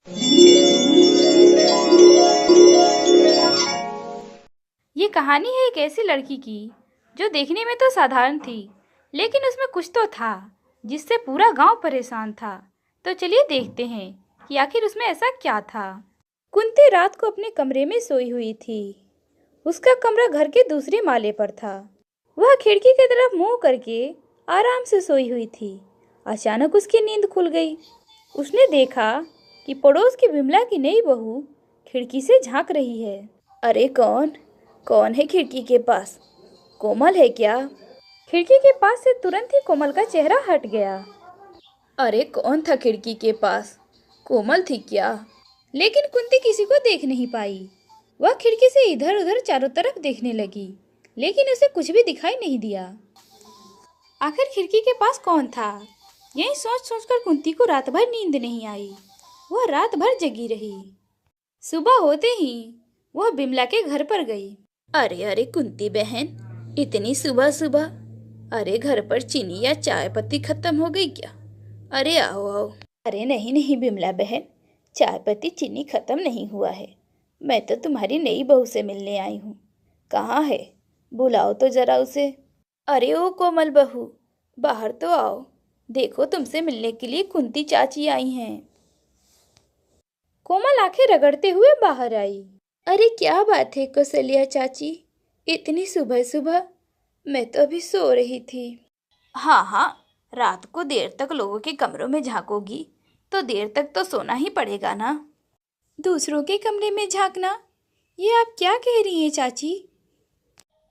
ये कहानी है एक ऐसी लड़की की जो देखने में तो साधारण थी, लेकिन उसमें कुछ तो था जिससे पूरा गांव परेशान था। तो चलिए देखते हैं कि आखिर उसमें ऐसा क्या था। कुंती रात को अपने कमरे में सोई हुई थी। उसका कमरा घर के दूसरे माले पर था। वह खिड़की की तरफ मुंह करके आराम से सोई हुई थी। अचानक उसकी नींद खुल गई। उसने देखा कि पड़ोस की विमला की नई बहू खिड़की से झांक रही है। अरे कौन कौन है खिड़की के पास? कोमल है क्या? खिड़की के पास से तुरंत ही कोमल का चेहरा हट गया। अरे कौन था खिड़की के पास? कोमल थी क्या? लेकिन कुंती किसी को देख नहीं पाई। वह खिड़की से इधर उधर चारों तरफ देखने लगी, लेकिन उसे कुछ भी दिखाई नहीं दिया। आखिर खिड़की के पास कौन था? यही सोच सोचकर कुंती को रात भर नींद नहीं आई। वह रात भर जगी रही। सुबह होते ही वह बिमला के घर पर गई। अरे अरे कुंती बहन, इतनी सुबह सुबह! अरे घर पर चीनी या चाय पत्ती खत्म हो गई क्या? अरे आओ आओ। अरे नहीं नहीं बिमला बहन, चाय पत्ती चीनी खत्म नहीं हुआ है। मैं तो तुम्हारी नई बहू से मिलने आई हूँ। कहाँ है? बुलाओ तो जरा उसे। अरे ओ कोमल बहू, बाहर तो आओ। देखो तुमसे मिलने के लिए कुंती चाची आई हैं। कोमल आंखें रगड़ते हुए बाहर आई। अरे क्या बात है कौशल्या चाची, इतनी सुबह सुबह? मैं तो अभी सो रही थी। हाँ हाँ, रात को देर तक लोगों के कमरों में झांकोगी तो देर तक तो सोना ही पड़ेगा ना। दूसरों के कमरे में झांकना, ये आप क्या कह रही हैं चाची?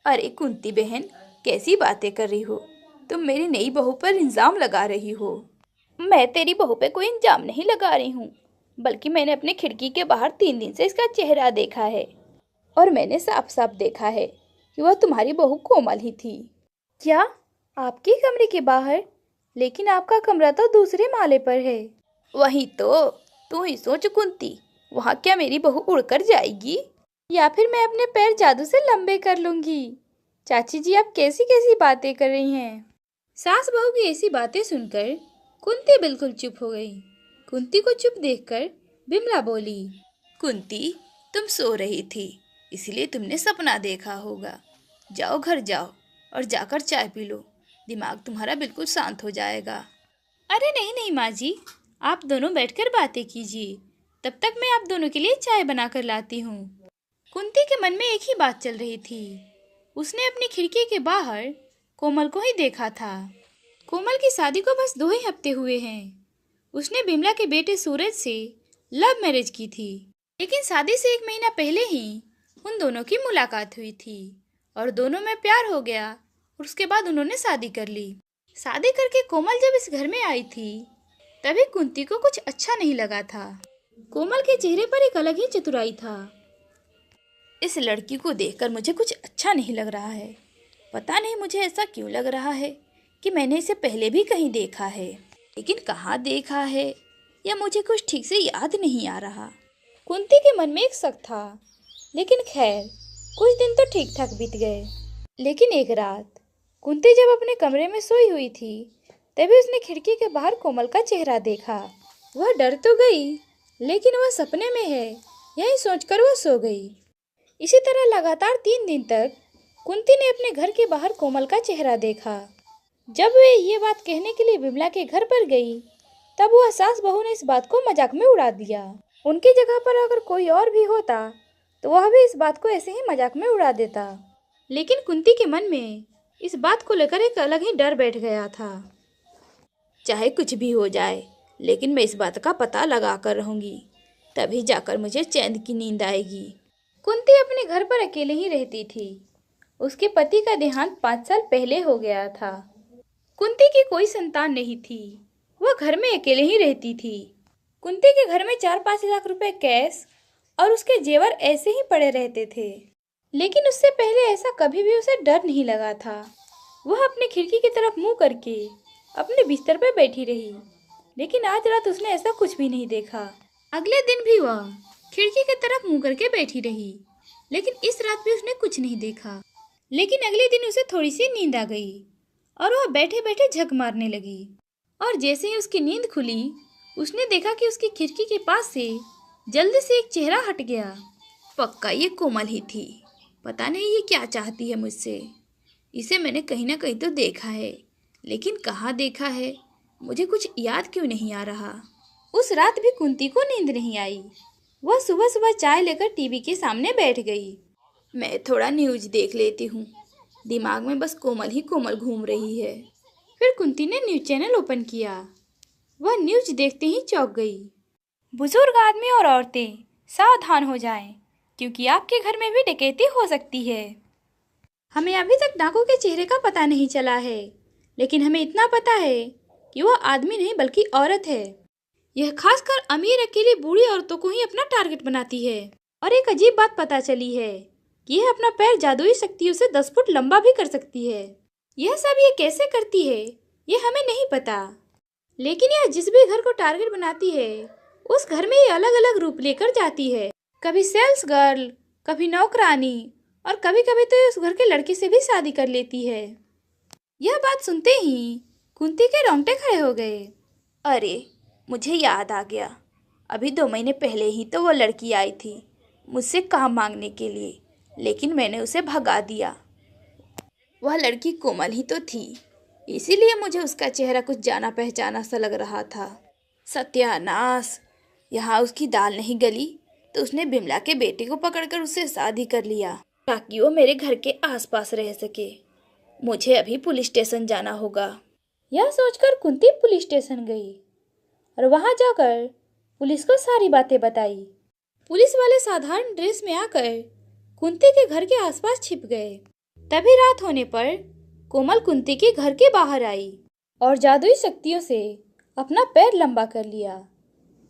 अरे कुंती बहन, कैसी बातें कर रही हो? तुम मेरी नई बहू पर इल्जाम लगा रही हो। मैं तेरी बहू पे कोई इल्जाम नहीं लगा रही हूँ, बल्कि मैंने अपने खिड़की के बाहर 3 दिन से इसका चेहरा देखा है और मैंने साफ साफ देखा है कि वह तुम्हारी बहू कोमल ही थी। क्या? आपके कमरे के बाहर? लेकिन आपका कमरा तो दूसरे माले पर है। वही तो, तू ही सोच कुंती, वहाँ क्या मेरी बहू उड़कर जाएगी? या फिर मैं अपने पैर जादू से लंबे कर लूंगी? चाची जी, आप कैसी कैसी बातें कर रही हैं? सास बहू की ऐसी बातें सुनकर कुंती बिल्कुल चुप हो गई। कुंती को चुप देखकर बिमला बोली, कुंती, तुम सो रही थी, इसलिए तुमने सपना देखा होगा। जाओ घर जाओ और जाकर चाय पी लो, दिमाग तुम्हारा बिल्कुल शांत हो जाएगा। अरे नहीं नहीं माँ जी, आप दोनों बैठकर बातें कीजिए, तब तक मैं आप दोनों के लिए चाय बनाकर लाती हूँ। कुंती के मन में एक ही बात चल रही थी। उसने अपनी खिड़की के बाहर कोमल को ही देखा था। कोमल की शादी को बस 2 ही हफ्ते हुए हैं। उसने बिमला के बेटे सूरज से लव मैरिज की थी, लेकिन शादी से 1 महीना पहले ही उन दोनों की मुलाकात हुई थी और दोनों में प्यार हो गया और उसके बाद उन्होंने शादी कर ली। शादी करके कोमल जब इस घर में आई थी, तभी कुंती को कुछ अच्छा नहीं लगा था। कोमल के चेहरे पर एक अलग ही चतुराई था। इस लड़की को देखकर मुझे कुछ अच्छा नहीं लग रहा है। पता नहीं मुझे ऐसा क्यों लग रहा है कि मैंने इसे पहले भी कहीं देखा है, लेकिन कहाँ देखा है या मुझे कुछ ठीक से याद नहीं आ रहा। कुंती के मन में एक शक था, लेकिन खैर कुछ दिन तो ठीक ठाक बीत गए। लेकिन एक रात कुंती जब अपने कमरे में सोई हुई थी, तभी उसने खिड़की के बाहर कोमल का चेहरा देखा। वह डर तो गई, लेकिन वह सपने में है, यही सोचकर वह सो गई। इसी तरह लगातार 3 दिन तक कुंती ने अपने घर के बाहर कोमल का चेहरा देखा। जब वे ये बात कहने के लिए बिमला के घर पर गई, तब वह सास बहू ने इस बात को मजाक में उड़ा दिया। उनकी जगह पर अगर कोई और भी होता तो वह भी इस बात को ऐसे ही मजाक में उड़ा देता। लेकिन कुंती के मन में इस बात को लेकर एक अलग ही डर बैठ गया था। चाहे कुछ भी हो जाए, लेकिन मैं इस बात का पता लगा कर रहूंगी, तभी जाकर मुझे चैन की नींद आएगी। कुंती अपने घर पर अकेले ही रहती थी। उसके पति का देहांत 5 साल पहले हो गया था। कुंती की कोई संतान नहीं थी। वह घर में अकेले ही रहती थी। कुंती के घर में 4-5 लाख रुपए कैश और उसके जेवर ऐसे ही पड़े रहते थे, लेकिन उससे पहले ऐसा कभी भी उसे डर नहीं लगा था। वह अपनी खिड़की की तरफ मुंह करके अपने बिस्तर पर बैठी रही, लेकिन आज रात उसने ऐसा कुछ भी नहीं देखा। अगले दिन भी वह खिड़की की तरफ मुंह करके बैठी रही, लेकिन इस रात भी उसने कुछ नहीं देखा। लेकिन अगले दिन उसे थोड़ी सी नींद आ गई और वह बैठे बैठे झक मारने लगी। और जैसे ही उसकी नींद खुली, उसने देखा कि उसकी खिड़की के पास से जल्दी से एक चेहरा हट गया। पक्का ये कोमल ही थी। पता नहीं ये क्या चाहती है मुझसे। इसे मैंने कहीं ना कहीं तो देखा है, लेकिन कहाँ देखा है मुझे कुछ याद क्यों नहीं आ रहा। उस रात भी कुंती को नींद नहीं आई। वह सुबह सुबह चाय लेकर टीवी के सामने बैठ गई। मैं थोड़ा न्यूज देख लेती हूँ। दिमाग में बस कोमल ही कोमल घूम रही है। फिर कुंती ने न्यूज चैनल ओपन किया। वह न्यूज देखते ही चौंक गई। बुजुर्ग आदमी और औरतें सावधान हो जाएं, क्योंकि आपके घर में भी डकैती हो सकती है। हमें अभी तक डाकू के चेहरे का पता नहीं चला है, लेकिन हमें इतना पता है कि वह आदमी नहीं बल्कि औरत है। यह खासकर अमीर अकेली बूढ़ी औरतों को ही अपना टारगेट बनाती है। और एक अजीब बात पता चली है कि यह अपना पैर जादुई शक्तियों से 10 फुट लंबा भी कर सकती है। यह सब ये कैसे करती है ये हमें नहीं पता, लेकिन यह जिस भी घर को टारगेट बनाती है उस घर में ये अलग अलग रूप लेकर जाती है। कभी सेल्स गर्ल, कभी नौकरानी, और कभी कभी तो ये उस घर के लड़के से भी शादी कर लेती है। यह बात सुनते ही कुंती के रोंगटे खड़े हो गए। अरे मुझे याद आ गया, अभी 2 महीने पहले ही तो वो लड़की आई थी मुझसे काम मांगने के लिए, लेकिन मैंने उसे भगा दिया। वह लड़की कोमल ही तो थी, इसीलिए मुझे उसका चेहरा कुछ जाना पहचाना सा लग रहा था। सत्यानाश, यहाँ उसकी दाल नहीं गली तो उसने बिमला के बेटे को पकड़कर उससे शादी कर लिया ताकि वो मेरे घर के आसपास रह सके। मुझे अभी पुलिस स्टेशन जाना होगा। यह सोचकर कुंती पुलिस स्टेशन गई और वहां जाकर पुलिस को सारी बातें बताई। पुलिस वाले साधारण ड्रेस में आकर कुंती के घर के आसपास छिप गए। तभी रात होने पर कोमल कुंती के घर के बाहर आई और जादुई शक्तियों से अपना पैर लंबा कर लिया।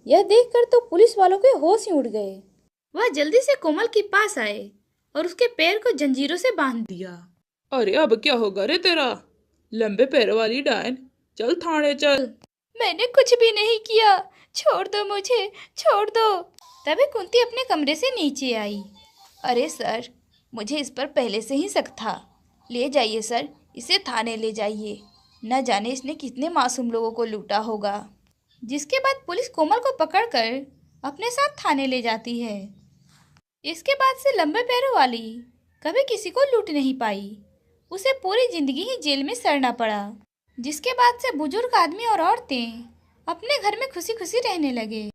यह देखकर तो पुलिस वालों के होश ही उड़ गए। वह जल्दी से कोमल के पास आए और उसके पैर को जंजीरों से बांध दिया। अरे अब क्या होगा रे तेरा, लंबे पैरों वाली डायन, चल थाने चल। मैंने कुछ भी नहीं किया, छोड़ दो मुझे, छोड़ दो। तभी कुंती अपने कमरे से नीचे आई। अरे सर, मुझे इस पर पहले से ही शक था। ले जाइए सर, इसे थाने ले जाइए। न जाने इसने कितने मासूम लोगों को लूटा होगा। जिसके बाद पुलिस कोमल को पकड़कर अपने साथ थाने ले जाती है। इसके बाद से लंबे पैरों वाली कभी किसी को लूट नहीं पाई। उसे पूरी जिंदगी ही जेल में सड़ना पड़ा। जिसके बाद से बुजुर्ग आदमी और औरतें अपने घर में खुशी खुशी रहने लगे।